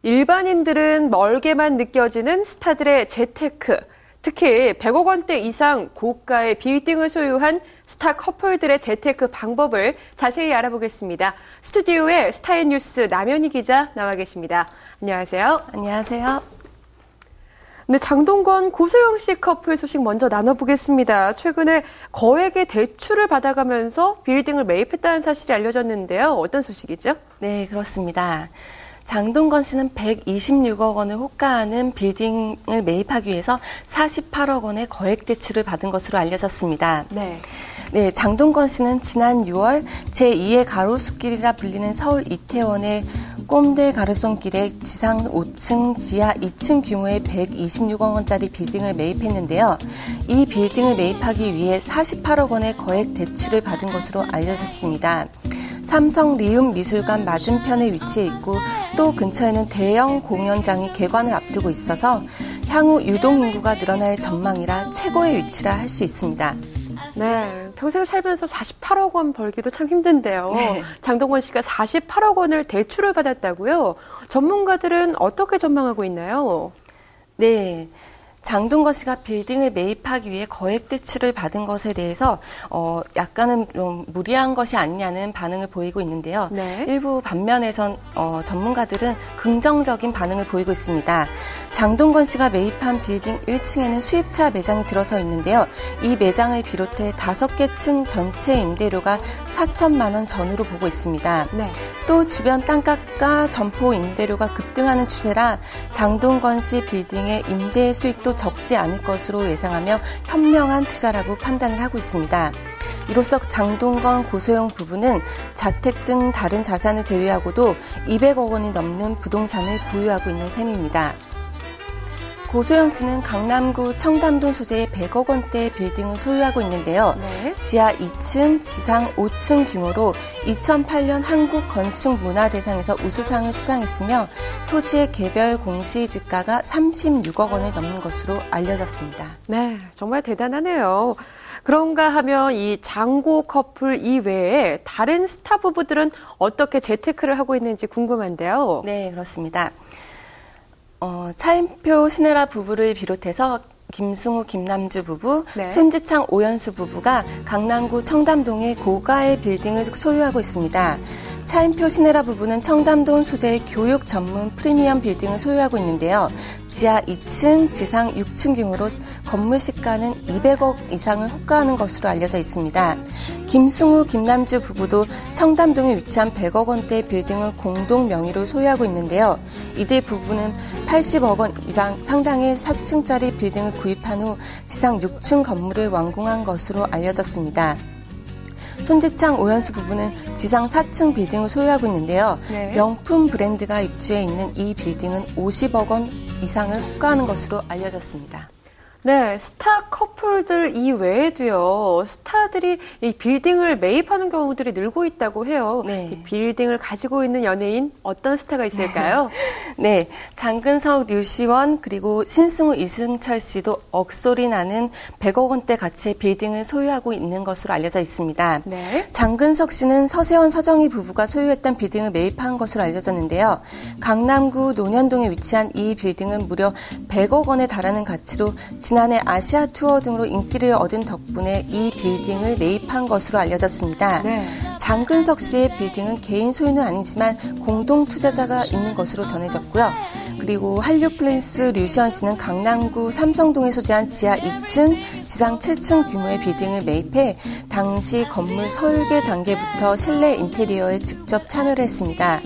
일반인들은 멀게만 느껴지는 스타들의 재테크, 특히 100억 원대 이상 고가의 빌딩을 소유한 스타 커플들의 재테크 방법을 자세히 알아보겠습니다. 스튜디오에 스타인뉴스 남현희 기자 나와 계십니다. 안녕하세요. 안녕하세요. 네, 장동건, 고소영 씨 커플 소식 먼저 나눠보겠습니다. 최근에 거액의 대출을 받아가면서 빌딩을 매입했다는 사실이 알려졌는데요. 어떤 소식이죠? 네, 그렇습니다. 장동건 씨는 126억 원을 호가하는 빌딩을 매입하기 위해서 48억 원의 거액 대출을 받은 것으로 알려졌습니다. 네, 장동건 씨는 지난 6월 제2의 가로수길이라 불리는 서울 이태원의 꼼데 가르손길에 지상 5층, 지하 2층 규모의 126억 원짜리 빌딩을 매입했는데요. 이 빌딩을 매입하기 위해 48억 원의 거액 대출을 받은 것으로 알려졌습니다. 삼성 리움 미술관 맞은편에 위치해 있고 또 근처에는 대형 공연장이 개관을 앞두고 있어서 향후 유동인구가 늘어날 전망이라 최고의 위치라 할 수 있습니다. 네, 평생 살면서 48억 원 벌기도 참 힘든데요. 네. 장동건 씨가 48억 원을 대출을 받았다고요? 전문가들은 어떻게 전망하고 있나요? 네. 장동건 씨가 빌딩을 매입하기 위해 거액 대출을 받은 것에 대해서 약간은 좀 무리한 것이 아니냐는 반응을 보이고 있는데요. 네. 일부 반면에선 전문가들은 긍정적인 반응을 보이고 있습니다. 장동건 씨가 매입한 빌딩 1층에는 수입차 매장이 들어서 있는데요. 이 매장을 비롯해 5개 층 전체 임대료가 4천만 원 전후로 보고 있습니다. 네. 또 주변 땅값과 점포 임대료가 급등하는 추세라 장동건 씨 빌딩의 임대 수익도 적지 않을 것으로 예상하며 현명한 투자라고 판단을 하고 있습니다. 이로써 장동건, 고소영 부부는 자택 등 다른 자산을 제외하고도 200억 원이 넘는 부동산을 보유하고 있는 셈입니다. 고소영 씨는 강남구 청담동 소재의 100억 원대의 빌딩을 소유하고 있는데요. 네. 지하 2층, 지상 5층 규모로 2008년 한국건축문화대상에서 우수상을 수상했으며 토지의 개별 공시지가가 36억 원을 넘는 것으로 알려졌습니다. 네, 정말 대단하네요. 그런가 하면 이 장고 커플 이외에 다른 스타 부부들은 어떻게 재테크를 하고 있는지 궁금한데요. 네, 그렇습니다. 차인표 신혜라 부부를 비롯해서 김승우, 김남주 부부, 네. 손지창, 오연수 부부가 강남구 청담동의 고가의 빌딩을 소유하고 있습니다. 차인표 신혜라 부부는 청담동 소재의 교육 전문 프리미엄 빌딩을 소유하고 있는데요. 지하 2층, 지상 6층 규모로 건물 시가는 200억 이상을 호가하는 것으로 알려져 있습니다. 김승우, 김남주 부부도 청담동에 위치한 100억 원대의 빌딩을 공동 명의로 소유하고 있는데요. 이들 부부는 80억 원 이상 상당의 4층짜리 빌딩을 구입한 후 지상 6층 건물을 완공한 것으로 알려졌습니다. 손지창, 오연수 부부는 지상 4층 빌딩을 소유하고 있는데요. 네. 명품 브랜드가 입주해 있는 이 빌딩은 50억 원 이상을 호가하는 것으로 알려졌습니다. 네, 스타 커플들 이외에도요, 스타들이 이 빌딩을 매입하는 경우들이 늘고 있다고 해요. 네. 이 빌딩을 가지고 있는 연예인 어떤 스타가 있을까요? 네, 장근석, 류시원 그리고 신승우, 이승철 씨도 억소리 나는 100억 원대 가치의 빌딩을 소유하고 있는 것으로 알려져 있습니다. 네. 장근석 씨는 서세원, 서정희 부부가 소유했던 빌딩을 매입한 것으로 알려졌는데요. 강남구 논현동에 위치한 이 빌딩은 무려 100억 원에 달하는 가치로 지난해 아시아 투어 등으로 인기를 얻은 덕분에 이 빌딩을 매입한 것으로 알려졌습니다. 네. 장근석 씨의 빌딩은 개인 소유는 아니지만 공동 투자자가 있는 것으로 전해졌고요. 그리고 한류플레이스 류시원 씨는 강남구 삼성동에 소재한 지하 2층, 지상 7층 규모의 빌딩을 매입해 당시 건물 설계 단계부터 실내 인테리어에 직접 참여를 했습니다.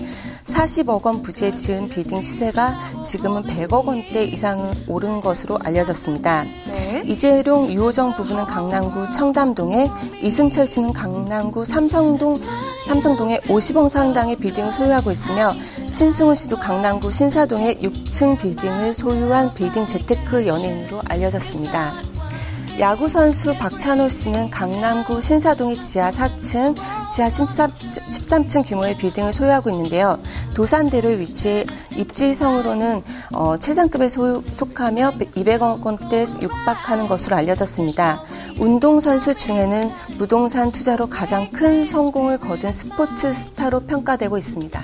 40억 원 부지에 지은 빌딩 시세가 지금은 100억 원대 이상은 오른 것으로 알려졌습니다. 네. 이재룡, 유호정 부부는 강남구 청담동에, 이승철 씨는 강남구 삼성동에 50억 상당의 빌딩을 소유하고 있으며 신승우 씨도 강남구 신사동에 6층 빌딩을 소유한 빌딩 재테크 연예인으로 알려졌습니다. 야구선수 박찬호 씨는 강남구 신사동의 지하 4층, 지하 13층 규모의 빌딩을 소유하고 있는데요. 도산대로에 위치해 입지성으로는 최상급에 속하며 200억 원대 육박하는 것으로 알려졌습니다. 운동선수 중에는 부동산 투자로 가장 큰 성공을 거둔 스포츠 스타로 평가되고 있습니다.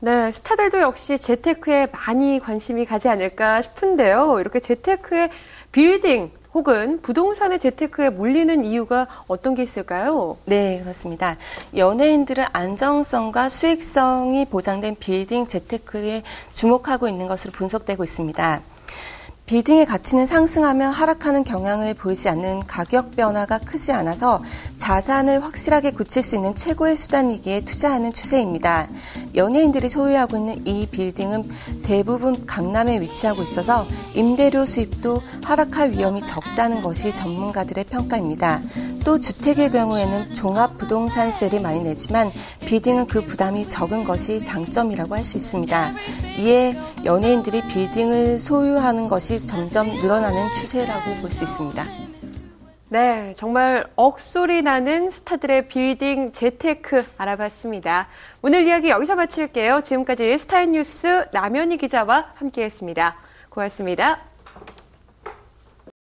네, 스타들도 역시 재테크에 많이 관심이 가지 않을까 싶은데요. 이렇게 재테크의 빌딩 혹은 부동산의 재테크에 몰리는 이유가 어떤 게 있을까요? 네, 그렇습니다. 연예인들은 안정성과 수익성이 보장된 빌딩 재테크에 주목하고 있는 것으로 분석되고 있습니다. 빌딩의 가치는 상승하며 하락하는 경향을 보이지 않는 가격 변화가 크지 않아서 자산을 확실하게 굳힐 수 있는 최고의 수단이기에 투자하는 추세입니다. 연예인들이 소유하고 있는 이 빌딩은 대부분 강남에 위치하고 있어서 임대료 수입도 하락할 위험이 적다는 것이 전문가들의 평가입니다. 또 주택의 경우에는 종합부동산세를 많이 내지만 빌딩은 그 부담이 적은 것이 장점이라고 할 수 있습니다. 이에 연예인들이 빌딩을 소유하는 것이 점점 늘어나는 추세라고 볼 수 있습니다. 네, 정말 억소리 나는 스타들의 빌딩 재테크 알아봤습니다. 오늘 이야기 여기서 마칠게요. 지금까지 스타인뉴스 남현희 기자와 함께했습니다. 고맙습니다.